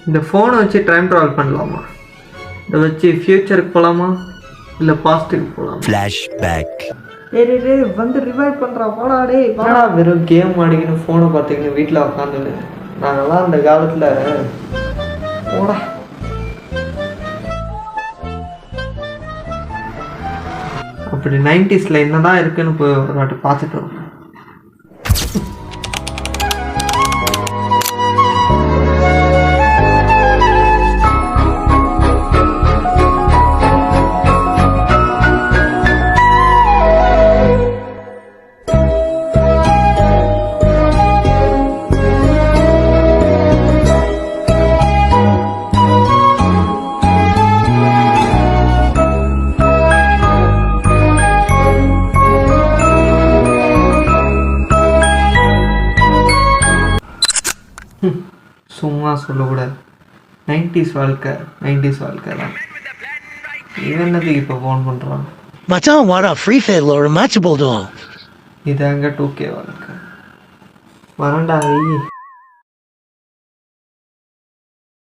இந்த ஃபோனை வச்சு டைம் ட்ராவல் பண்ணலாமா? இதை வச்சு ஃப்யூச்சருக்கு போகலாமா இல்லை பாஸ்ட்டுக்கு போகலாமா? ஃப்ளாஷ்பேக். டேய் வந்து ரிவைவ் பண்ணுறா வாடா டேய் வாடா. வெறும் கேம் ஆடிக்கணும் ஃபோனை பார்த்தீங்கன்னு வீட்டில் உட்காந்துன்னு நாங்கள்லாம் அந்த காலத்தில் போடா. அப்படி 90s என்னதான் இருக்குன்னு போய் ஒரு வாட்டி பார்த்துட்டு வரோம். சும்மா சொல்லக்கூடாது. 90s வாழ்க்கை தான். இவன் என்னதுக்கு இப்போ ஃபோன் பண்ணுறான்? மச்சான் வாடா ஃப்ரீ ஃபயர்ல ஒரு மேட்ச் போடுவோம். இதாங்க 2K வாழ்க்கை. வரண்டா.